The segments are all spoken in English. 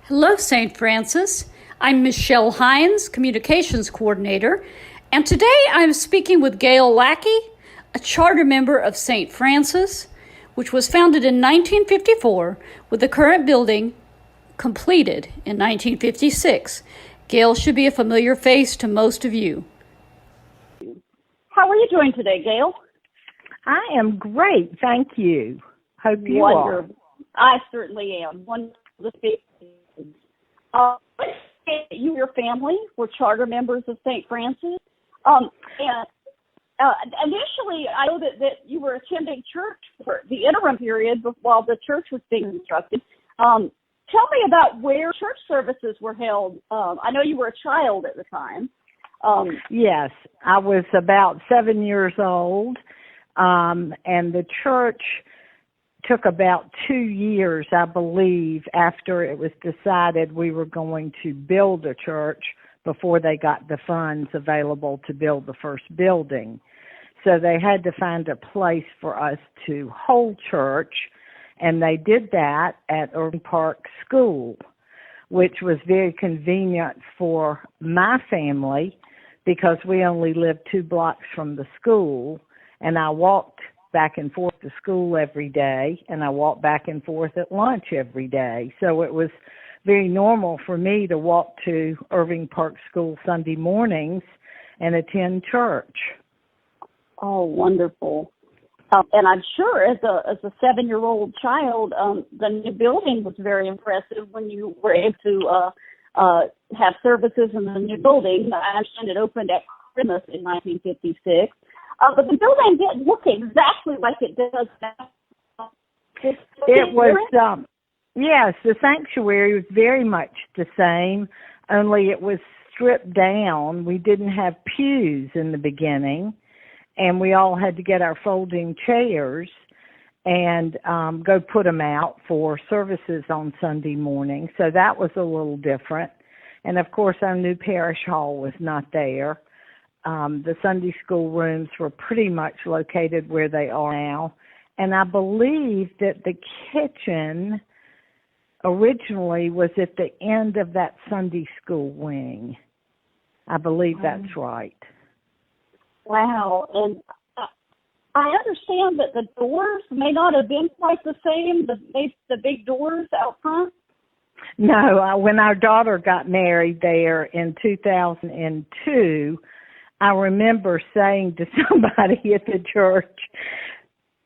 Hello, St. Francis. I'm Michelle Hines, Communications Coordinator, and today I'm speaking with Gayle Lackey, a charter member of St. Francis, which was founded in 1954 with the current building completed in 1956. Gayle should be a familiar face to most of you. How are you doing today, Gayle? I am great, thank you. Hope you are. I certainly am. Wonderful to speak to you. You and your family were charter members of St. Francis. Initially, I know that you were attending church for the interim period while the church was being constructed. Tell me about where church services were held. I know you were a child at the time. Yes, I was about 7 years old, and the church took about 2 years, I believe, after it was decided we were going to build a church before they got the funds available to build the first building. So they had to find a place for us to hold church, and they did that at Irving Park School, which was very convenient for my family because we only lived 2 blocks from the school, and I walked back and forth to school every day, and I walked back and forth at lunch every day. So it was very normal for me to walk to Irving Park School Sunday mornings and attend church. Oh, wonderful. And I'm sure as a 7-year-old child, the new building was very impressive when you were able to have services in the new building. I understand it opened at Christmas in 1956. But the building didn't look exactly like it does now. It was, yes, the sanctuary was very much the same, only it was stripped down. We didn't have pews in the beginning, and we all had to get our folding chairs and go put them out for services on Sunday morning. So that was a little different. And, of course, our new parish hall was not there. The Sunday school rooms were pretty much located where they are now. And I believe that the kitchen originally was at the end of that Sunday school wing. I believe that's right. Wow. And I understand that the doors may not have been quite the same, the big doors out front. No, when our daughter got married there in 2002, I remember saying to somebody at the church,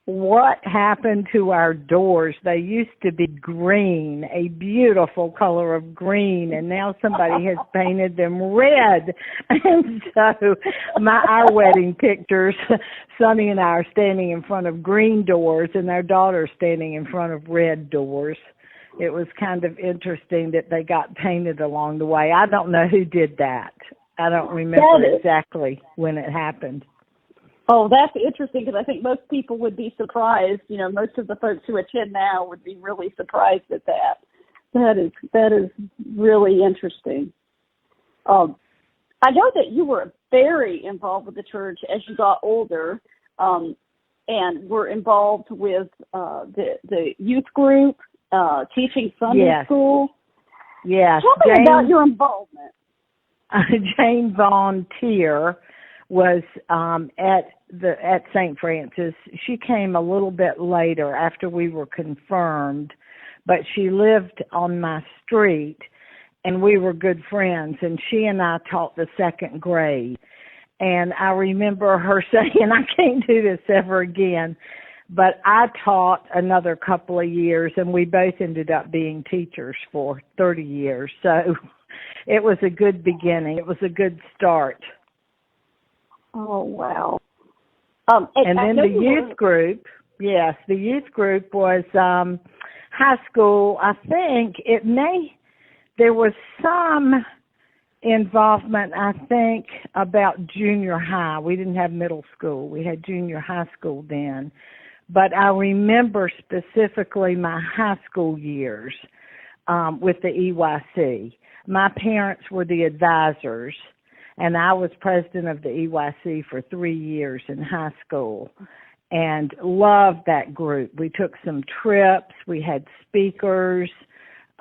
what happened to our doors? They used to be green, a beautiful color of green, and now somebody has painted them red. And so our wedding pictures, Sonny and I are standing in front of green doors, and our daughter standing in front of red doors. It was kind of interesting that they got painted along the way. I don't know who did that. I don't remember exactly when it happened. Oh, that's interesting because I think most people would be surprised. You know, most of the folks who attend now would be really surprised at that. That is really interesting. I know that you were very involved with the church as you got older, and were involved with the youth group, teaching Sunday school. Yes. Tell me about your involvement. Jane Von Tier was at St. Francis. She came a little bit later after we were confirmed, but she lived on my street, and we were good friends, and she and I taught the 2nd grade. And I remember her saying, I can't do this ever again. But I taught another couple of years, and we both ended up being teachers for 30 years. So it was a good beginning. It was a good start. Oh, wow. And then the youth group, yes, the youth group was high school. I think there was some involvement, I think, about junior high. We didn't have middle school. We had junior high school then. But I remember specifically my high school years with the EYC. My parents were the advisors, and I was president of the EYC for 3 years in high school and loved that group. We took some trips. We had speakers.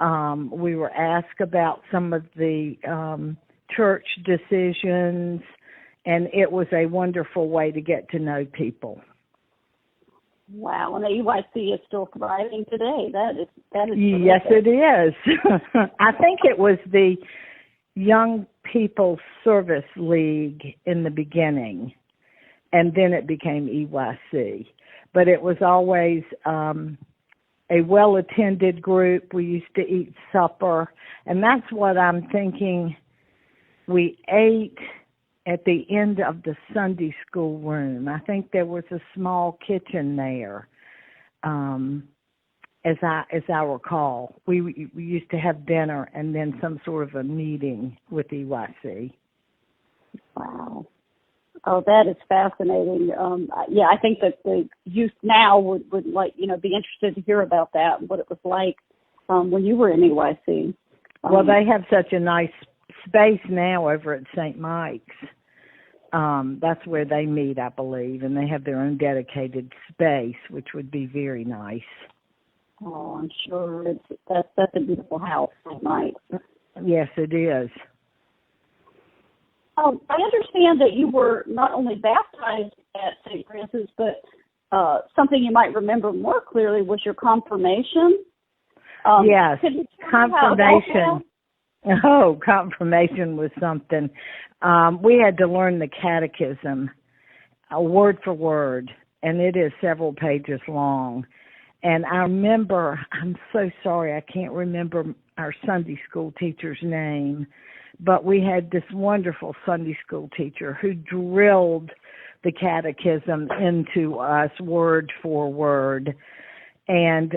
We were asked about some of the church decisions, and it was a wonderful way to get to know people. Wow, and the EYC is still thriving today. That is Yes, it is. I think it was the Young People's Service League in the beginning, and then it became EYC. But it was always a well-attended group. We used to eat supper, and that's what I'm thinking. We ate at the end of the Sunday school room. I think there was a small kitchen there, as I recall. We used to have dinner and then some sort of a meeting with EYC. Wow. Oh, that is fascinating. Yeah, I think that the youth now would like, be interested to hear about that and what it was like when you were in EYC. Well, they have such a nice space now over at St. Mike's. That's where they meet, I believe, and they have their own dedicated space, which would be very nice. Oh, I'm sure that's a beautiful house, St. Mike's. Yes, it is. I understand that you were not only baptized at St. Francis, but something you might remember more clearly was your confirmation. Yes, confirmation. Oh, confirmation was something. We had to learn the catechism, word for word, and it is several pages long. And I remember, I'm so sorry, I can't remember our Sunday school teacher's name, but we had this wonderful Sunday school teacher who drilled the catechism into us word for word. And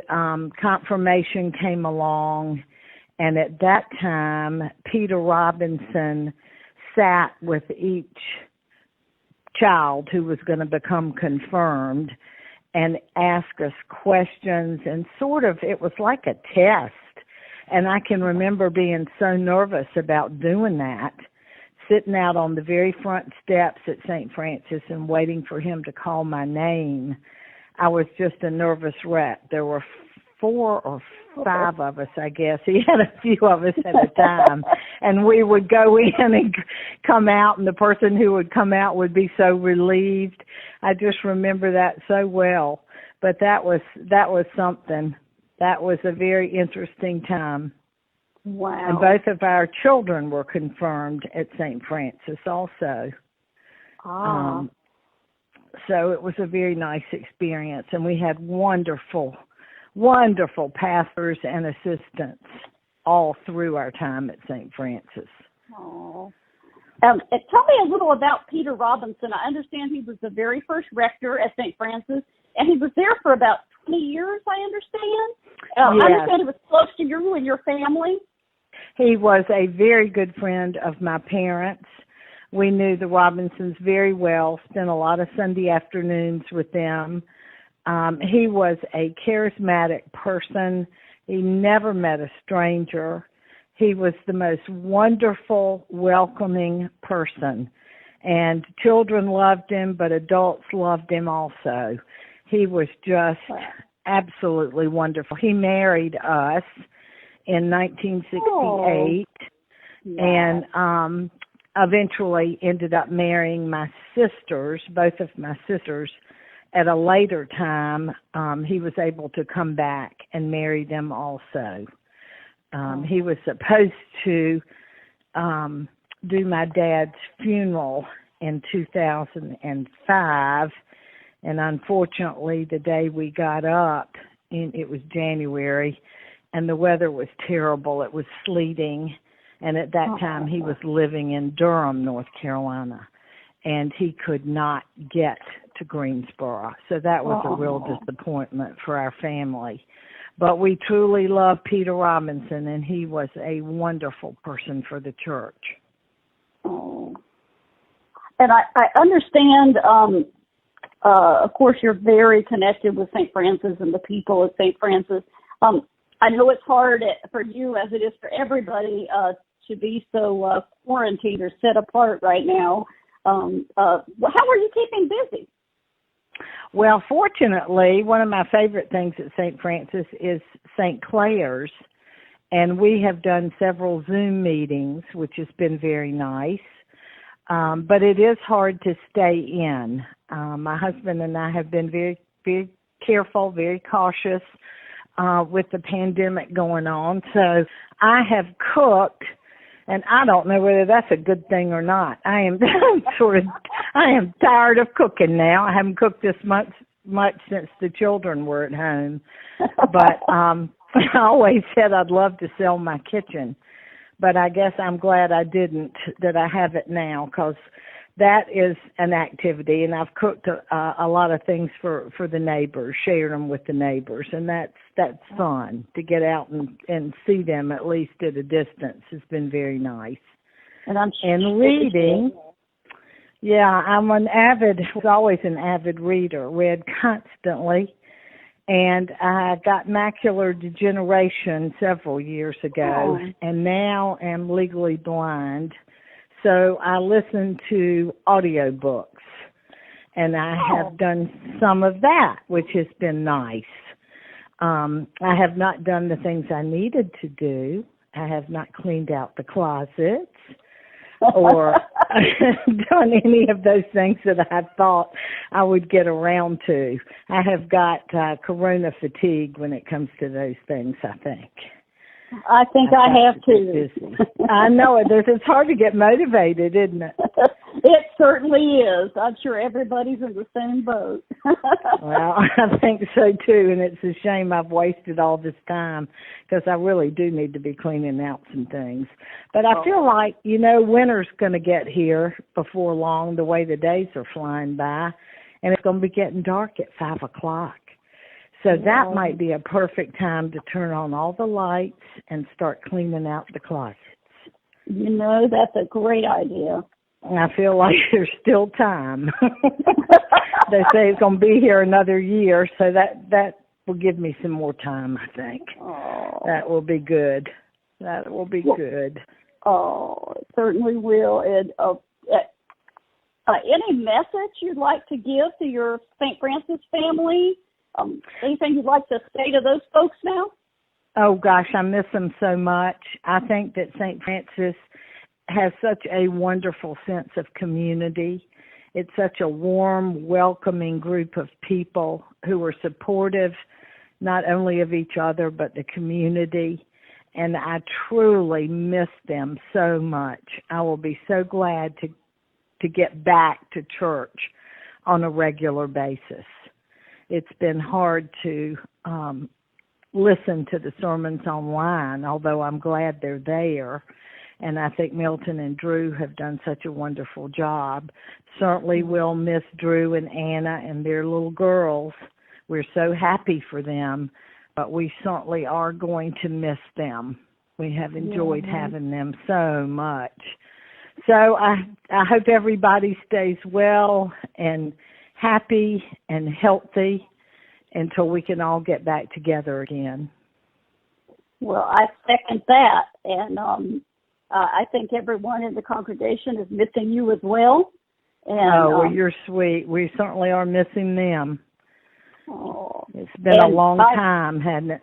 confirmation came along, and at that time, Peter Robinson sat with each child who was going to become confirmed and asked us questions, and sort of, it was like a test. And I can remember being so nervous about doing that, sitting out on the very front steps at St. Francis and waiting for him to call my name. I was just a nervous wreck. There were 4 or 5 of us, I guess. He had a few of us at a time. And we would go in and come out, and the person who would come out would be so relieved. I just remember that so well. But that was something. That was a very interesting time. Wow. And both of our children were confirmed at St. Francis also. So it was a very nice experience, and we had wonderful pastors and assistants all through our time at St. Francis. Oh. Tell me a little about Peter Robinson. I understand he was the very first rector at St. Francis, and he was there for about 20 years, I understand. Yes. I understand he was close to you and your family. He was a very good friend of my parents. We knew the Robinsons very well, spent a lot of Sunday afternoons with them. He was a charismatic person. He never met a stranger. He was the most wonderful, welcoming person. And children loved him, but adults loved him also. He was just absolutely wonderful. He married us in 1968 and eventually ended up marrying my sisters, both of my sisters. At a later time, he was able to come back and marry them also. He was supposed to do my dad's funeral in 2005, and unfortunately the day we got up, it was January, and the weather was terrible. It was sleeting, and at that time he was living in Durham, North Carolina, and he could not get to Greensboro. So that was a real disappointment for our family. But we truly love Peter Robinson, and he was a wonderful person for the church. Oh. And I understand, of course, you're very connected with St. Francis and the people at St. Francis. I know it's hard for you, as it is for everybody, to be so quarantined or set apart right now. How are you keeping busy? Well, fortunately, one of my favorite things at St. Francis is St. Clair's, And we have done several Zoom meetings, which has been very nice. But it is hard to stay in. My husband and I have been very, very careful, very cautious with the pandemic going on. So I have cooked, and I don't know whether that's a good thing or not. I am tired of cooking now. I haven't cooked this much since the children were at home. But I always said I'd love to sell my kitchen. But I guess I'm glad I didn't, that I have it now, because that is an activity, and I've cooked a lot of things for the neighbors, shared them with the neighbors, and that's fun to get out and see them at least at a distance. Has been very nice. And reading, yeah, was always an avid reader, read constantly. And I got macular degeneration several years ago, and now am legally blind. So I listen to audiobooks, and I have done some of that, which has been nice. I have not done the things I needed to do. I have not cleaned out the closets or done any of those things that I thought I would get around to. I have got corona fatigue when it comes to those things, I think. I think I have too. I know it. It's hard to get motivated, isn't it? It certainly is. I'm sure everybody's in the same boat. Well, I think so too, and it's a shame I've wasted all this time, because I really do need to be cleaning out some things. But I feel like, winter's going to get here before long, the way the days are flying by, and it's going to be getting dark at 5 o'clock. So that might be a perfect time to turn on all the lights and start cleaning out the closets. That's a great idea. I feel like there's still time. They say it's going to be here another year, so that will give me some more time, I think. That will be good. That will be good. Oh, it certainly will. And any message you'd like to give to your St. Francis family? Anything you'd like to say to those folks now? Oh, gosh, I miss them so much. I think that St. Francis has such a wonderful sense of community. It's such a warm, welcoming group of people who are supportive not only of each other but the community. And I truly miss them so much. I will be so glad to get back to church on a regular basis. It's been hard to listen to the sermons online, although I'm glad they're there. And I think Milton and Drew have done such a wonderful job. Certainly we'll miss Drew and Anna and their little girls. We're so happy for them, but we certainly are going to miss them. We have enjoyed having them so much. So I hope everybody stays well and happy and healthy until we can all get back together again. Well, I second that, and I think everyone in the congregation is missing you as well. And, well, you're sweet. We certainly are missing them. It's been a long time, hasn't it?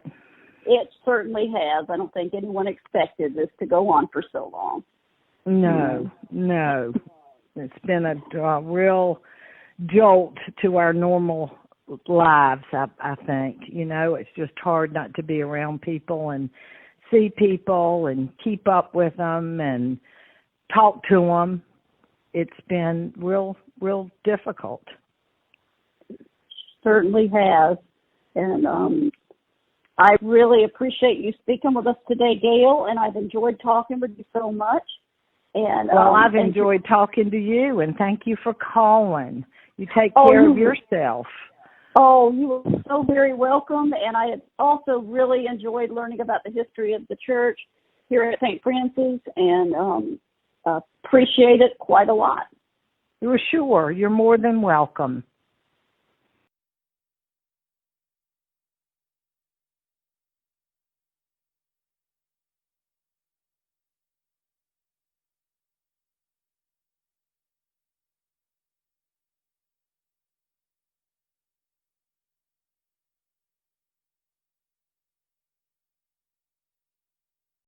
It certainly has. I don't think anyone expected this to go on for so long. No. It's been a real jolt to our normal lives, I think. It's just hard not to be around people and see people and keep up with them and talk to them. It's been real difficult. Certainly has. And I really appreciate you speaking with us today, Gayle, and I've enjoyed talking with you so much. And well, I've enjoyed talking to you, and thank you for calling. You take care of yourself. Oh, you are so very welcome, and I have also really enjoyed learning about the history of the church here at St. Francis, and appreciate it quite a lot. You're sure. You're more than welcome.